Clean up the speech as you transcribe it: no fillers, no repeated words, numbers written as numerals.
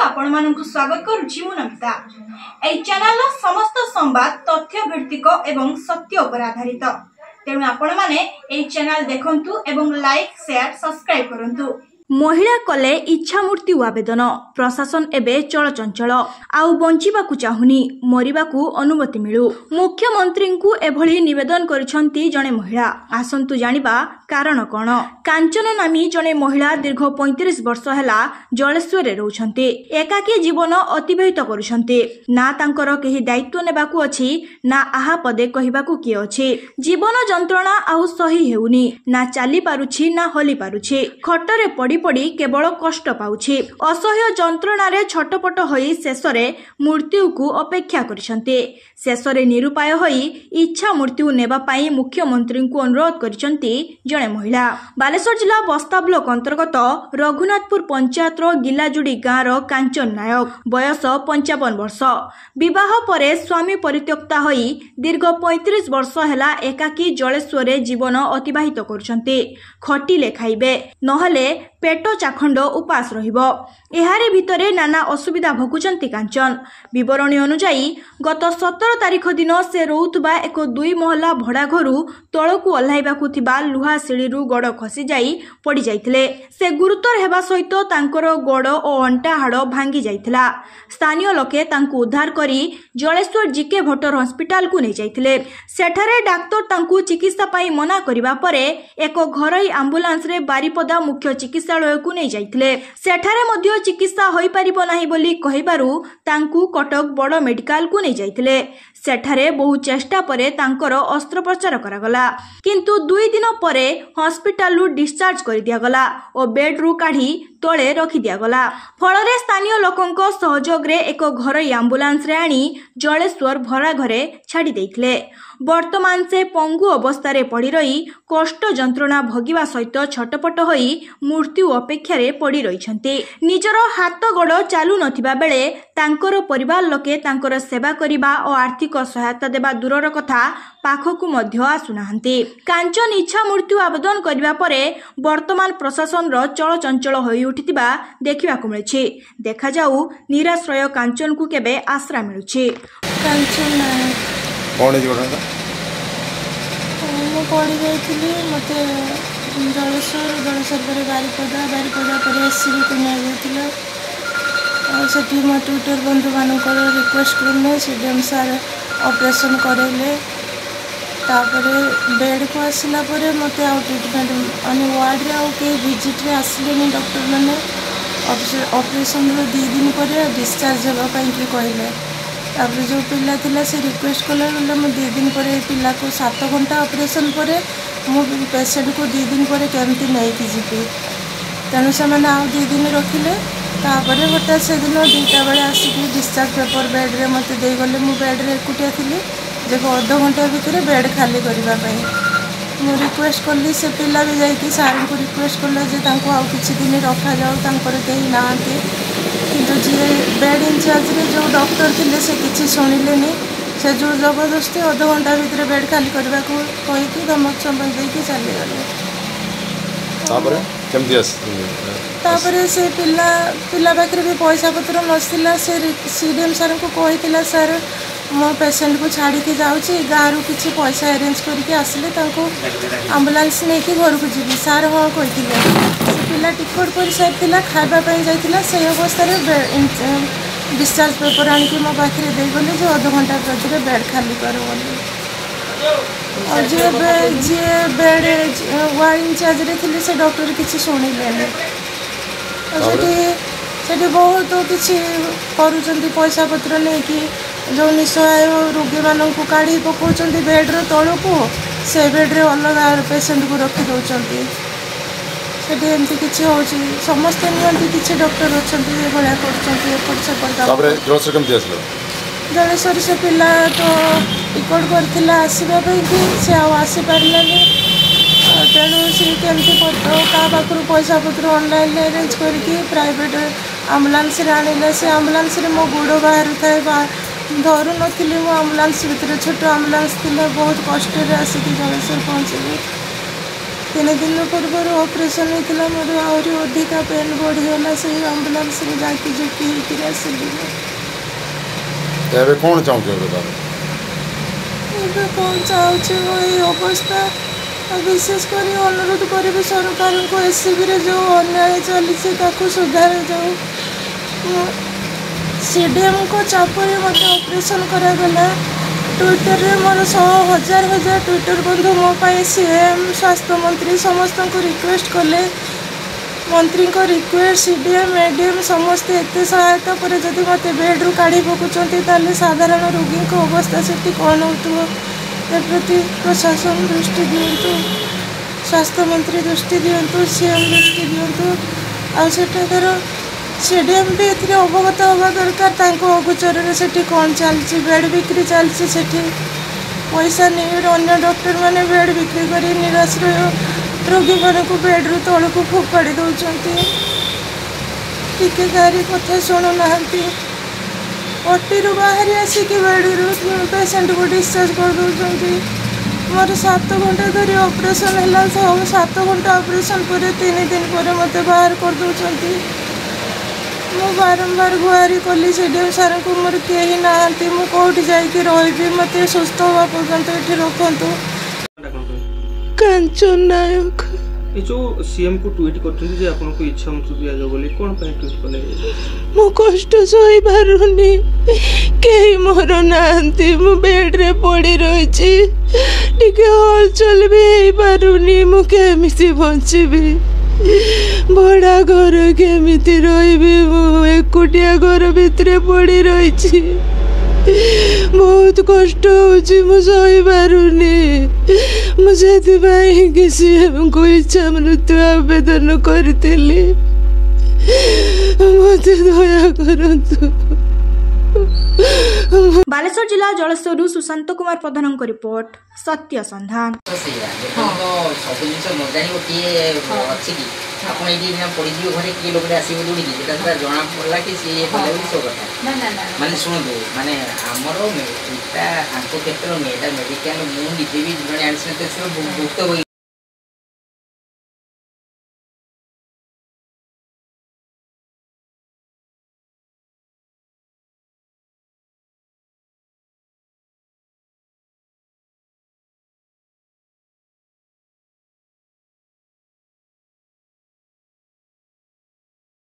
को आपण मानकु स्वागत करूची मु नमिता। ए चैनल समस्त संवाद तथ्य भित्तिक एवं सत्य उपर आधारित। तेणु आपण माने ए चैनल देखंतु एवं लाइक शेयर सब्सक्राइब करंतु। महिला कले इच्छा मृत्यु आवेदन प्रशासन एबे चलचंचल आउ बंचिबाकु चाहुनी मरिबाकु अनुमति मिलु। मुख्यमंत्री को एभली निवेदन करिसंती जणे महिला। आसंतु जानिबा कारण कोन। कांचन नामी जणे महिला दीर्घ 35 वर्ष हैला जलेश्वर रे रहउछंती। एकाकी जीवन अतिबाहित करुछंती। ना तांकर केही दायित्व नेबाकु अछि ना आहा पदे कहिबाकु की अछि। जीवन जंत्रणा आउ सही हेउनी ना चाली पारुछि ना हली पारुछि। खटरे पड़ी पड़ी केवल कष्ट पाउछि। असह्य जंत्रणारे छटपट होई शेषरे मृत्यु को अपेक्षा करिसंती। शेषरे निरुपाय होई इच्छा मृत्यु नेबा पाई मुख्यमंत्री को अनुरोध करिसंती जणे महिला। बालेश्वर जिला बस्ता ब्लॉक अंतर्गत रघुनाथपुर पंचायत रो गिलाजुडी गाँ रो कांचन नायक बयस 55 वर्ष। विवाह परे स्वामी परित्यक्ता होई दीर्घ 35 वर्ष हैला एकाकी जलेश्वर जीवन अतिबाहित करुछंती। खटिले खाइबे नहले पेट चाखंड उपास रहिबो। एहारे भितरे नाना असुविधा भोगुचंती कांचन। विवरणी अनुसार गत 17 तारिख दिन से रोउतबा एक 2 महला भड़ा घरु तळकु ओल्हाइबाकु थिबा लुहा सिळीरु गोड़ खसी जाई पड़ी जाइथिले। से गुरुतर हेबा सहित तांकर गोड़ ओ अंटा हाड़ भांगी जाइथिला। स्थानीय लोके तांकु उद्धार करी जलेश्वर जीके भट्टर हॉस्पिटल को नै जाइथिले। सेठारे डाक्टर तांकु चिकित्सा पाई मना करिबा परे एक घरोई एम्बुलेंस रे बारिपदा मुख्य चिकित्सालय को नै जाइथिले। सेठारे मध्य चिकित्सा होई परिबो नाही बोली कहिबारु तांकु कटक बड़ मेडिकल को नै जाइथिले। सेठारे बहु चेष्टा परे तांकर अस्त्रोपचार करागला किंतु 2 दिन परे हॉस्पिटल रु डिस्चार्ज कर दिया गला और बेड रु काढी तळे रखी दिया गला। फलरे स्थानीय लोकंक सहयोग रे एक घरोई एम्बुलेंस रे आनी जलेश्वर भरा घरे छाड़ी देइथिले। वर्तमान से पंगु अवस्था रे पड़ी रही कष्ट जंत्रणा भोगिबा सहित छटपट होई मृत्यु अपेक्षा रे पड़ी रहिछंती। निजर हाथ गोड़ चालू नथिबा बेले तांकर परिवार लोके तांकर सेवा करिबा और आर्थिक सहायता देबा दूरर कथा पाखकु मध्य आसुनाहंती। कांचन इच्छा मृत्यु आवेदन करिबा परे वर्तमान प्रशासन रो चलचंचल होई उठितिबा देखिबाकु मिलछि। देखा जाऊ निराश्रय कांचन को केबे आश्रय मिलुछि। कांचन कौन है जोड़ा मु पढ़ी जाइली मत जलेश्वर पर बारिपदा पर एससीबी को नहीं से मो ट्विटर बंधु मान रिक्वेस्ट करें सीडीएम सार ऑपरेशन करेले। बेड को आसला मत आउ ट्रिटमेंट अने वार्ड रे आउ के विजिट रे आसले डॉक्टर मैंने ऑपरेशन 2 दिन पर डिस्चार्ज होगापी कहले। तापर जो पिला थिला से रिक्वेस्ट कला बोले मु 2 दिन पर पिला को 7 घंटा ऑपरेशन पर मु पेशेंट को 2 दिन पर केमती नहीं कि जीपी तेणु से मैंने आउ 2 दिन रखिले। तापर हठात से दिन 2टा बेले आसिक डिस्चार्ज पेपर बेड रे मत दे गले। मु बेड रे एकुटिया थी जब अध घंटा भितर बेड खाली करने मु रिक्वेस्ट कली। से पिला भी जाकि सार को रिक्वेस्ट कला जे तांको आउ किछि दिन रखा जाऊ तांकर केही नांती किंतु जी बेड इंचार्ज रे जो डॉक्टर थिले से किछि सुनिलेनी। से जो जबरदस्ती अध घंटा भितर बेड खाली करबा को कहि धमक चमक देकी चली गले। तापर से पिला पाखे भी पैसा पत्र नसला। से सीडीएम सार को कही सर मो पेशेंट को छाड़ी के जाऊँगी गाँव रु किसी पैसा अरेंज करके आसिले आम्बुलांस नहीं कि घर को जी सार हाँ कही पिला टिकट कर सारी खावाई जाता से अवस्था डिस्चार्ज पेपर आणिक मो पाखे देगले जो अध घंटा भितर बेड खाली कर और जी बेड वार्ड इंचार्ज थे से डॉक्टर किसी शुणिले से बहुत किसी कर पैसा पत्र नहीं कि जो निसहाय रोगी मानक काढ़ी पकाउं बेड्र तलू को से बेड्रे अलग पेसेंट को रखी दौरान एमती किसी हो समस्ते नियंती किसी डॉक्टर अच्छा भाया कर जलेश्वर से पिला तो टिकट करथिला आसवाई कि से आसी पारानी तेणु सी केमती क्या पाखु पैसा पत्र ऑनलाइन अरेंज करके प्राइवेट आम्बुलांस आने से आम्बुलांस मो गोड़ बाहर थाए धरू नी मो आम्बुलांस भितर छोट आम्बुलांस थी बहुत कष्ट आसिक जलेश्वर पहुँचली 3 दिन पूर्व ऑपरेशन होता मोर आहरी अधिका पेन बढ़ीगला से आम्बुलांस जाकि झुकी होकर आसली ଏବେ କ'ଣ ଚାହୁଁଛ ଏବେ ତାହେଲେ ଏବେ କ'ଣ ଚାହୁଁଛି ମୁଁ ଏଇ ଅବସ୍ଥା विशेषकर अनुरोध करी सरकार को एससीबी जो अन्याय चली सुधार जाऊ सीडीएम को चापर मत ऑपरेशन करागला ट्विटर रे मोर 100,000 ट्विटर बंधु मो सीएम स्वास्थ्य मंत्री समस्त को रिक्वेस्ट कले मंत्री को रिक्वेस्ट सीडीएम एडीएम समस्ते एत सहायता पर जदि मत बेड्रु काढ़ी पकुंट साधारण रोगी को अवस्था से कौन हो प्रति प्रशासन दृष्टि दिंतु स्वास्थ्य मंत्री दृष्टि दिंतु सीएम दृष्टि दिंतु आठाकर सीडीएम भी ए अवगत हवा दरकार अगोचर से कौन चलती बेड बिक्री चलती पैसा नहीं अन्य डॉक्टर मैंने बेड बिक्री कर निराश्रय रोगी मान को बेड्रु तौल को फोपाड़ी दौरान टिके गारी कथा शुणुना ओटीरू बाहरी आसिक बेड्रु पेसेंट को डिस्चार्ज कर दौरान मोर 7 घंटा धरी ऑपरेशन है 7 घंटा ऑपरेशन पर 3 दिन पर मत बाहर कर दौरान मु बारंबार गुहारी कली सीडीएम सार को मोर कहीं ना मुझे जाकि रही मत सुस्थ हवा पर्यंत ये रखु कांचन नायक ये जो सीएम को ट्वीट करते जे आपन को इच्छा मत दिया जो बोली कोन पे ट्वीट कले मो कष्ट सही पारुनी कहीं मोर नांती मु बेड रे पड़ी रही टिके हलचल भी हो पारुनी मु केमिति बंचबी बड़ा घर केमिति रही मु एकुटिया घर भितर पड़ी रही बहुत कष्ट हो सही पारुनी मुझे किसी को इच्छा मृत्यु आवेदन करी मत दया करतु बालेश्वर जिला जलस्तर सुशांत कुमार प्रधान रिपोर्ट सत्य संधान आप पड़ी घरे किए लोग आसवे दौड़ी जना पड़ा कि सी सो कथा माने शुणु माने आमर क्षेत्र में मेडिकल मुझे भी जड़े भुक्त